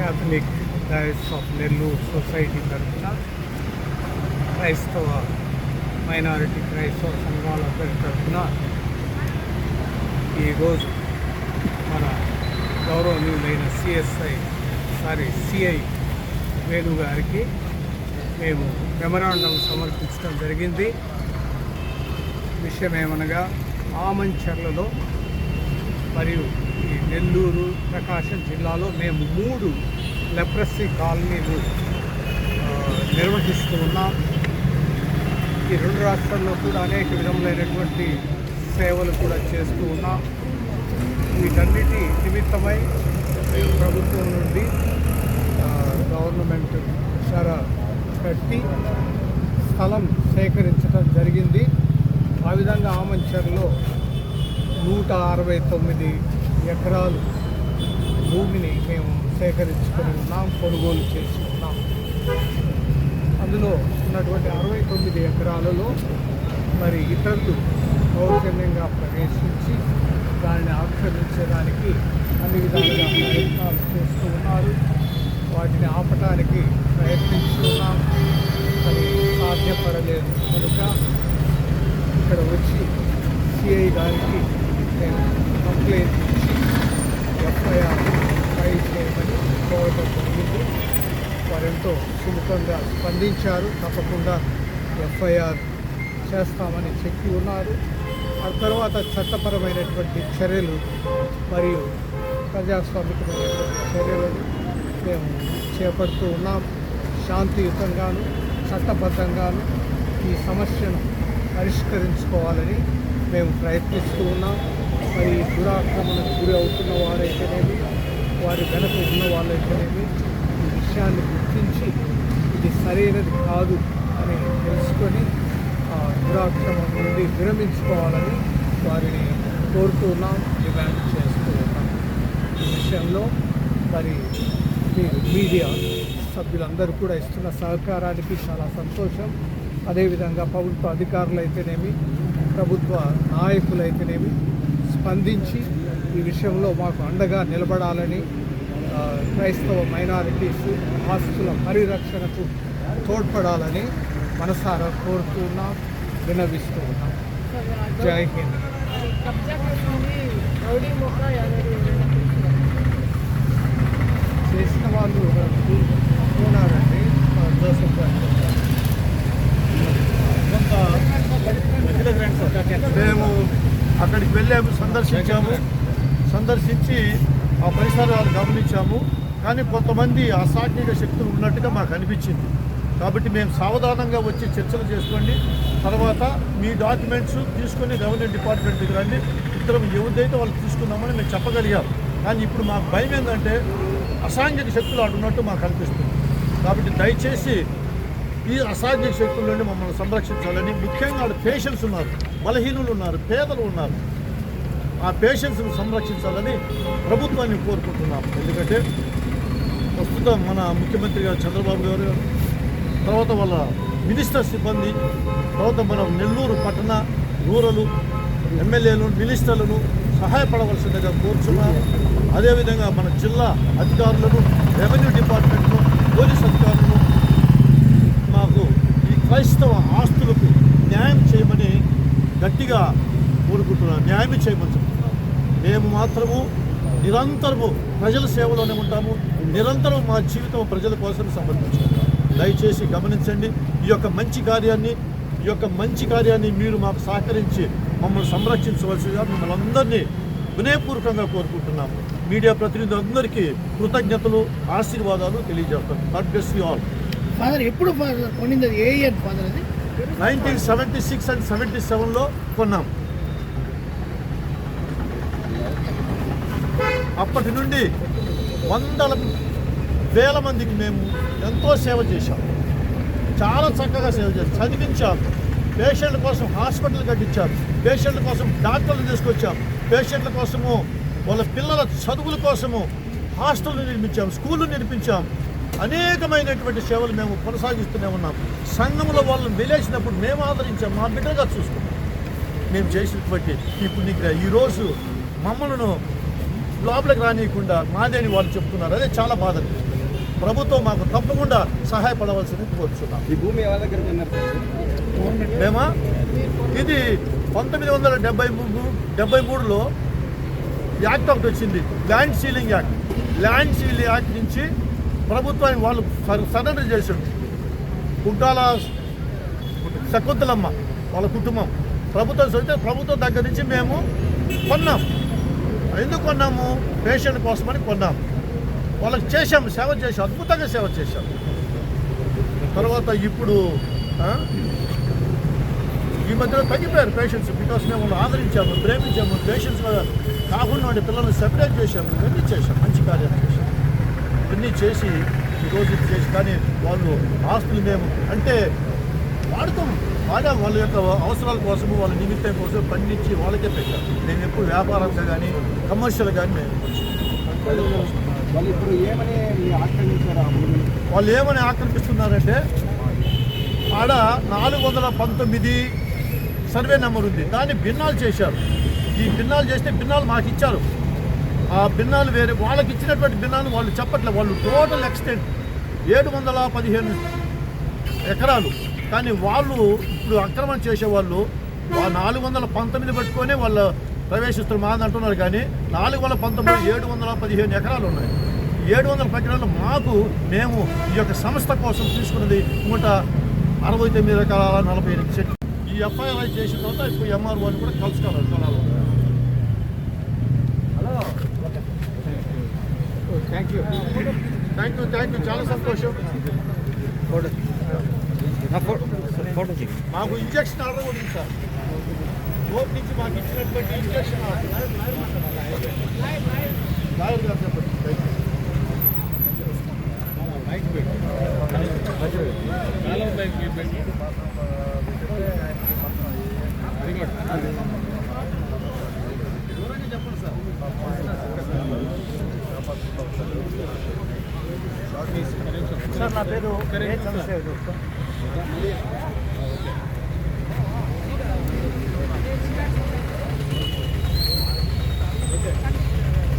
Catholic dais of Nellore society తరఫున క్రైస్తవ minority క్రైస్తవ సంఘాలందరి తరఫున ఈరోజు మన గౌరవనీయులైన సిఐ వేణు గారికి మేము మెమరాండం సమర్పించడం జరిగింది. విషయం ఏమనగా ఆమంచర్లలో మరియు ఈ నెల్లూరు ప్రకాశం జిల్లాలో మేము 3 లెప్రసీ కాలనీలు నిర్వహిస్తూ ఉన్నాం. ఈ 2 రాష్ట్రాల్లో కూడా అనేక విధములైనటువంటి సేవలు కూడా చేస్తూ ఉన్నాం. వీటన్నిటి నిమిత్తమై ప్రభుత్వం నుండి గవర్నమెంట్ చాలా కట్టి స్థలం సేకరించడం జరిగింది. ఆ విధంగా ఆమంచర్లో 169 ఎకరాలు భూమిని మేము సేకరించుకొని ఉన్నాం, కొనుగోలు చేసి ఉన్నాం. అందులో ఉన్నటువంటి 69 ఎకరాలలో మరి ఇతరులు దౌర్జన్యంగా ప్రవేశించి దానిని ఆక్రమించడానికి అన్ని విధాలుగా ప్రయత్నాలు చేస్తూ ఉన్నారు. వాటిని ఆపటానికి ప్రయత్నిస్తున్నాం, అది సాధ్యపడలేదు కనుక ఇక్కడ వచ్చి సిఐ గారికి నేను కంప్లైంట్ ఇచ్చి ఎఫ్ఐఆర్ ఫైల్ చేయమని కోరడం జరిగింది. వారెంతో సుముఖంగా స్పందించారు. తప్పకుండా ఎఫ్ఐఆర్ చేస్తామని చెప్పి ఉన్నారు. ఆ తర్వాత చట్టపరమైనటువంటి చర్యలు మరియు ప్రజాస్వామికమైనటువంటి చర్యలను మేము చేపడుతూ ఉన్నాం. శాంతియుతంగాను చట్టబద్ధంగాను ఈ సమస్యను పరిష్కరించుకోవాలని మేము ప్రయత్నిస్తూ ఉన్నాం. మరి దురాక్రమణకు గురి అవుతున్న వారైతేనేమి, వారి వెనక ఉన్న వాళ్ళైతేనేమి ఈ విషయాన్ని గుర్తించి ఇది సరైనది కాదు అని తెలుసుకొని ఆ దురాక్రమం నుండి విరమించుకోవాలని వారిని కోరుతూ ఉన్నాం, డిమాండ్ చేస్తూ ఉన్నాం. ఈ విషయంలో మరి మీడియా సభ్యులందరూ కూడా ఇస్తున్న సహకారానికి చాలా సంతోషం. అదేవిధంగా ప్రభుత్వ అధికారులైతేనేమి, ప్రభుత్వ నాయకులైతేనేమి స్పందించి ఈ విషయంలో మాకు అండగా నిలబడాలని, క్రైస్తవ మైనారిటీస్ ఆస్తుల పరిరక్షణకు తోడ్పడాలని మనసారా కోరుతూ ఉన్నాం, విన్నవిస్తూ ఉన్నాం. జై హింద్. చేసిన వాళ్ళు ఉన్నారండి. జోసెఫ్ గారు మేము అక్కడికి వెళ్ళాము, సందర్శించి ఆ పరిసరాలు గమనించాము. కానీ కొంతమంది అసాంఘిక శక్తులు ఉన్నట్టుగా మాకు అనిపించింది. కాబట్టి మేము సావధానంగా వచ్చి చర్చలు చేసుకోండి, తర్వాత మీ డాక్యుమెంట్స్ తీసుకొని రెవెన్యూ డిపార్ట్మెంట్కి రండి, ఇద్దరం ఎవరిదైతే వాళ్ళు తీసుకుందామని మేము చెప్పగలిగాం. కానీ ఇప్పుడు మాకు భయం ఏంటంటే అసాంఘిక శక్తులు అడున్నట్టు మాకు అనిపిస్తుంది. కాబట్టి దయచేసి ఈ అసాంఘిక శక్తుల నుండి మమ్మల్ని సంరక్షించాలని, ముఖ్యంగా వాళ్ళు పేషెంట్స్ ఉన్నారు, బలహీనులు ఉన్నారు, పేదలు ఉన్నారు, ఆ పేషెంట్స్ను సంరక్షించాలని ప్రభుత్వాన్ని కోరుకుంటున్నాం. ఎందుకంటే ప్రస్తుతం మన ముఖ్యమంత్రి గారు చంద్రబాబు గారు, తర్వాత వాళ్ళ మినిస్టర్ సిబ్బంది, తర్వాత మన నెల్లూరు పట్టణ రూరల్ ఎమ్మెల్యేలు మినిస్టర్లను సహాయపడవలసిందిగా కోరుచున్నారు. అదేవిధంగా మన జిల్లా అధికారులను, రెవెన్యూ డిపార్ట్మెంట్ను, పోలీస్ అధికారులను మాకు ఈ క్రైస్తవ ఆస్తులకు న్యాయం చేయమని గట్టిగా కోరుకుంటున్నాను, న్యాయం చేయమని చెప్తున్నాను. మేము మాత్రము నిరంతరము ప్రజల సేవలోనే ఉంటాము, నిరంతరం మా జీవితం ప్రజల కోసం సమర్పించుకుంటాం. దయచేసి గమనించండి ఈ యొక్క మంచి కార్యాన్ని మీరు మాకు సహకరించి మమ్మల్ని సంరక్షించవలసిగా మిమ్మల్ని అందరినీ వినయపూర్వకంగా కోరుకుంటున్నాము. మీడియా ప్రతినిధులందరికీ కృతజ్ఞతలు, ఆశీర్వాదాలు తెలియజేస్తాం. God bless you all. Father ఎప్పుడు కొనింది? ఏ ఇయర్ ఫాదర్? అది 1976 అండ్ 77లో కొన్నాం. అప్పటి నుండి వందల వేల మందికి మేము ఎంతో సేవ చేశాం, చాలా చక్కగా సేవ చేశాం, చదివించాం, పేషెంట్ల కోసం హాస్పిటల్ కట్టించాం, పేషెంట్ల కోసం డాక్టర్లు తీసుకొచ్చాం, పేషెంట్ల కోసము వాళ్ళ పిల్లల చదువుల కోసము హాస్టల్ నిర్మించాం, స్కూళ్ళు నిర్మించాం. అనేకమైనటువంటి సేవలు మేము కొనసాగిస్తూనే ఉన్నాం. సంఘంలో వాళ్ళని వెలేసినప్పుడు మేము ఆదరించాం, మా బిడ్డగా చూసుకున్నాం. మేము చేసినటువంటి ఈ పుణ్యక్రియ ఈరోజు మమ్మల్ని లోపలికి రానియకుండా మాదేని వాళ్ళు చెప్తున్నారు. అదే చాలా బాధ అనిపిస్తుంది. ప్రభుత్వం మాకు తప్పకుండా సహాయపడవలసింది కోరుచున్నాం. ఈ భూమి ఎవరి దగ్గర ఉన్నారు సార్? మేమా ఇది 1973లో యాక్ట్ ఒకటి వచ్చింది, land ceiling act. Land ceiling act నుంచి ప్రభుత్వాన్ని వాళ్ళు సరెండర్ చేశారు. కుంటాల శకుంతలమ్మ వాళ్ళ కుటుంబం ప్రభుత్వం చదివితే ప్రభుత్వం దగ్గర నుంచి మేము కొన్నాం. ఎందుకు కొన్నాము? పేషెంట్ కోసమని కొన్నాము. వాళ్ళకి చేశాము, సేవ చేసాం, అద్భుతంగా సేవ చేశాం. తర్వాత ఇప్పుడు ఈ మధ్యలో తగ్గిపోయారు పేషెంట్స్. బికాస్ మేము వాళ్ళు ఆదరించాము, ప్రేమించాము. పేషెంట్స్ కాకుండా ఉండే పిల్లల్ని సెపరేట్ చేశాము. ఇవన్నీ చేశాం, మంచి కార్యాలు చేశాం. ఇవన్నీ చేసి ఈరోజు ఇది చేసి కానీ వాళ్ళు ఆస్తులు మేము అంటే వాడుతాము, వాడాము. వాళ్ళ యొక్క అవసరాల కోసము, వాళ్ళ నిమిత్తం కోసం పండించి వాళ్ళకే పెట్టాము. మేము ఎప్పుడు వ్యాపారంగా కానీ కమర్షియల్ కానీ మేము వాళ్ళు ఇప్పుడు ఏమని ఆక్రమించారు ఆ భూమిని? వాళ్ళు ఏమని ఆక్రమిస్తున్నారంటే ఆడ 419 సర్వే నెంబర్ ఉంది, దాన్ని భిన్నాలు చేశారు. ఈ భిన్నాలు చేస్తే భిన్నాలు మాకు ఇచ్చారు. ఆ భిన్నాలు వేరే వాళ్ళకి ఇచ్చినటువంటి భిన్నాలు వాళ్ళు చెప్పట్లేదు. వాళ్ళు టోటల్ ఎక్స్టెంట్ 715 ఎకరాలు. కానీ వాళ్ళు ఇప్పుడు ఆక్రమణ చేసేవాళ్ళు 419 పట్టుకొని వాళ్ళు ప్రవేశిస్తున్న మాది అంటున్నారు. కానీ 419 715 ఎకరాలు ఉన్నాయి. 700 ఎకరాలు మాకు మేము ఈ యొక్క సంస్థ కోసం తీసుకున్నది 169 ఎకరాల 48 సెంట్లు. ఈ ఎఫ్ఐఆర్ చేసిన తర్వాత ఇప్పుడు ఎంఆర్ఓని కూడా కలుసుకోవాలి కళాలో. Thank you. చాలా సంతోషం. మాకు ఇంజక్షన్ ఆర్డర్ కూడా ఉంది సార్. కోర్టు నుంచి మాకు ఇచ్చినటువంటి ఇంజక్షన్ ఆర్డర్ లాయర్ గారు చెప్పండి. సార్ నా పేరు చంద్రశేఖర్.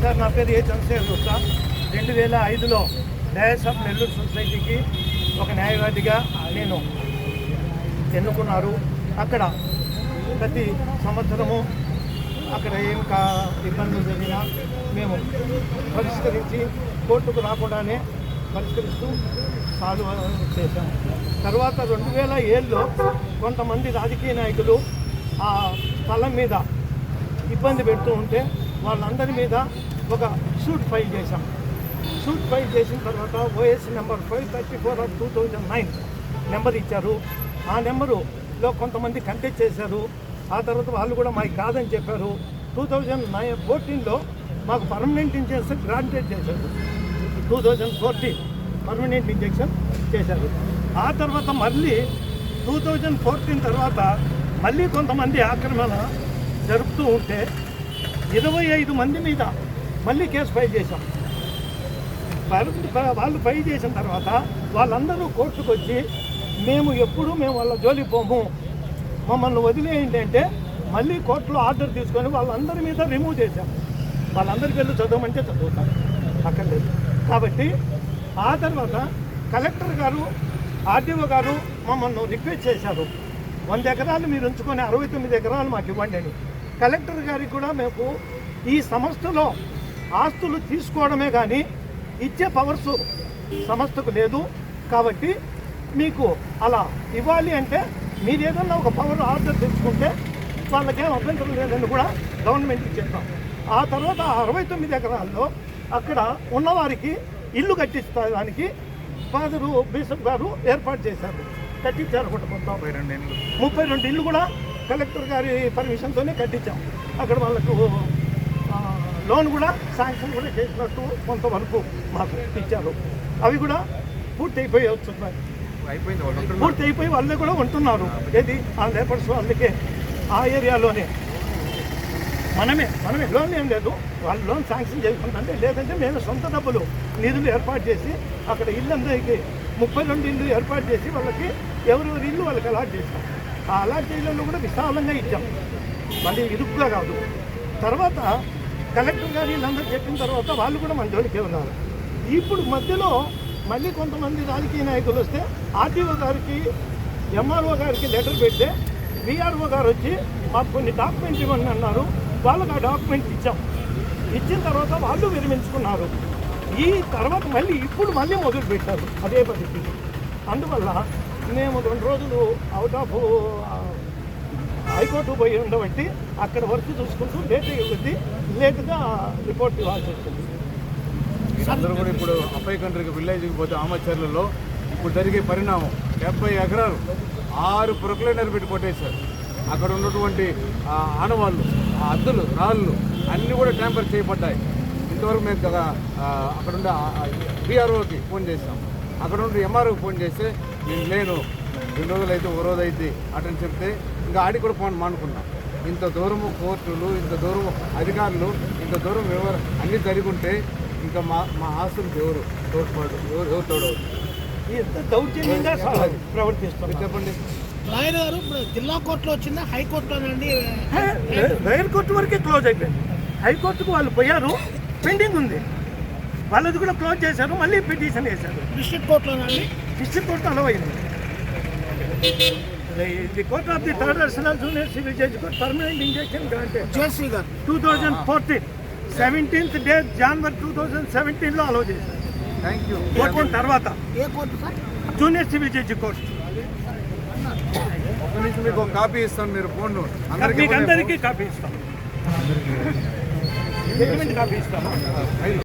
సార్ నా పేరు చంద్రశేఖర్ గుప్తా. 2005లో డయస్ ఆఫ్ నెల్లూరు సొసైటీకి ఒక న్యాయవాదిగా నేను ఎన్నుకున్నారు. అక్కడ ప్రతి సంవత్సరము అక్కడ ఏం ఇబ్బందులు జరిగినా మేము పరిష్కరించి కోర్టుకు రాకుండానే పరిష్కరిస్తూ సాల్వ్ చేశాము. తర్వాత 2007లో కొంతమంది రాజకీయ నాయకులు ఆ స్థలం మీద ఇబ్బంది పెడుతూ ఉంటే వాళ్ళందరి మీద ఒక సూట్ ఫైల్ చేశాం. సూట్ ఫైల్ చేసిన తర్వాత ఓఎస్ నెంబర్ 534/2009 నెంబర్ ఇచ్చారు. ఆ నెంబరులో కొంతమంది కంటెస్ట్ చేశారు. ఆ తర్వాత వాళ్ళు కూడా మాకు కాదని చెప్పారు. 2014లో మాకు పర్మనెంట్ ఇంజెక్షన్ గ్రాంటెడ్ చేశారు. 2014 పర్మనెంట్ ఇంజెక్షన్ చేశారు. ఆ తర్వాత మళ్ళీ 2014 తర్వాత మళ్ళీ కొంతమంది ఆక్రమణ జరుపుతూ ఉంటే 25 మంది మీద మళ్ళీ కేసు ఫైల్ చేశాం. వాళ్ళు ఫైల్ చేసిన తర్వాత వాళ్ళందరూ కోర్టుకు వచ్చి మేము వాళ్ళ జోలికి పోము, మమ్మల్ని వదిలేయండి అంటే మళ్ళీ కోర్టులో ఆర్డర్ తీసుకొని వాళ్ళందరి మీద రిమూవ్ చేశాం. వాళ్ళందరికీ వెళ్ళి చదవమంటే చదువుతాం, అక్కర్లేదు. కాబట్టి ఆ తర్వాత కలెక్టర్ గారు, ఆర్డీఓ గారు మమ్మల్ని రిక్వెస్ట్ చేశారు, 100 ఎకరాలు మీరు ఉంచుకొని 69 ఎకరాలు మాకు ఇవ్వండి అని. కలెక్టర్ గారికి కూడా మేము ఈ సంస్థలో ఆస్తులు తీసుకోవడమే కానీ ఇచ్చే పవర్స్ సంస్థకు లేదు. కాబట్టి మీకు అలా ఇవ్వాలి అంటే మీరు ఏదన్నా ఒక పవర్ ఆర్డర్ తెచ్చుకుంటే వాళ్ళకేం అభ్యంతరం లేదని కూడా గవర్నమెంట్కి చెప్పాం. ఆ తర్వాత 69 ఎకరాల్లో అక్కడ ఉన్నవారికి ఇల్లు కట్టించడానికి ఫాదరు బిషప్ గారు ఏర్పాటు చేశారు, కట్టించారు. కూడా మొత్తం 32 ఇల్లు కూడా కలెక్టర్ గారి పర్మిషన్తోనే కట్టించాం. అక్కడ వాళ్ళకు లోన్ కూడా శాంక్షన్ కూడా చేసినట్టు కొంతవరకు మాకు ఇచ్చారు. అవి కూడా పూర్తి అయిపోయి వస్తున్నాయి. పూర్తి అయిపోయి వాళ్ళే కూడా ఉంటున్నారు. ఏది ఆ లేబర్స్ వాళ్ళకే ఆ ఏరియాలోనే మనమే లోన్ ఏం లేదు, వాళ్ళు లోన్ శాంక్షన్ చేసుకుంటే, లేదంటే మేము సొంత డబ్బులు నిధులు ఏర్పాటు చేసి అక్కడ ఇల్లందరికీ 32 ఇల్లు ఏర్పాటు చేసి వాళ్ళకి ఎవరెవరి ఇల్లు వాళ్ళకి అలాట్ చేసాం. ఆ అలాట్ చేయడంలో కూడా విశాలంగా ఇచ్చాం, మళ్ళీ ఇరుకుగా కాదు. తర్వాత కలెక్టర్ గారు వీళ్ళందరూ చెప్పిన తర్వాత వాళ్ళు కూడా మన జోలికి ఉన్నారు. ఇప్పుడు మధ్యలో మళ్ళీ కొంతమంది రాజకీయ నాయకులు వస్తే ఆర్టీఓ గారికి ఎంఆర్ఓ గారికి లెటర్ పెడితే విఆర్ఓ గారు వచ్చి మాకు కొన్ని డాక్యుమెంట్ ఇవ్వండి అన్నారు. వాళ్ళకి ఆ డాక్యుమెంట్ ఇచ్చాం. ఇచ్చిన తర్వాత వాళ్ళు విరమించుకున్నారు. ఈ తర్వాత మళ్ళీ ఇప్పుడు మళ్ళీ మొదలు పెట్టారు అదే పరిస్థితి. అందువల్ల మేము 2 రోజులు అవుట్ ఆఫ్ హైకోర్టు పోయి ఉండబట్టి అక్కడ వర్క్ చూసుకుంటూ లేట్ అయ్యింది. లేట్గా రిపోర్ట్ ఇవ్వాల్సి వచ్చింది. అందరూ కూడా ఇప్పుడు అప్పయ్య కంట్రీకి విలేజ్కి పోతే ఆమచర్లలో ఇప్పుడు జరిగే పరిణామం 70 ఎకరాలు 6 ప్రొక్లైనర్ పెట్టి కొట్టేశారు. అక్కడ ఉన్నటువంటి ఆనవాళ్ళు, అద్దులు, రాళ్ళు అన్నీ కూడా ట్యాంపర్ చేయబడ్డాయి. ఇంతవరకు మేము అక్కడ ఉండే బీఆర్ఓకి ఫోన్ చేసాం. అక్కడ ఉండే ఎంఆర్ఓకి ఫోన్ చేస్తే నేను లేను, 2 రోజులు అయితే 1 రోజు అయితే అటని చెప్తే ఇంకా ఆడికి కూడా ఫోన్ మానుకున్నాం. ఇంత దూరము కోర్టులు, ఇంత దూరం అధికారులు, ఇంత దూరం అన్నీ జరిగి ఉంటే ఇంకా మా ఆస్తులకు ఎవరు తోడ్పాటు, ఎవరు తోడవుతుంది? ఇంత దౌర్జన్యంగా ప్రవర్తిస్తారు. చెప్పండి. లాయర్ గారు ఇప్పుడు జిల్లా కోర్టులో వచ్చిందా హైకోర్టులోనండి? లోయర్ కోర్టు వరకే క్లోజ్ అయిపోయింది. హైకోర్టుకు వాళ్ళు పోయారు, పెండింగ్ ఉంది. వాళ్ళది కూడా క్లోజ్ చేశారు, మళ్ళీ పిటిషన్ వేశారు. డిస్ట్రిక్ట్ కోర్టులోనండి? డిస్ట్రిక్ట్ కోర్టు అలవ్ అయింది. The court of the third additional junior civil judge court permanent injunction granted JC గారు 2014 17th డే January 2017లో అలవ్ చేశారు. Thank you. కోర్టు తర్వాత ఏ court sir? Junior civil judge court. ఒక్క నిమిషం మీకు ఒక కాపీ ఇస్తాను, మీరు ఫోన్ మీకు అందరికీ కాపీ ఇస్తాం, కాపీ ఇస్తాం.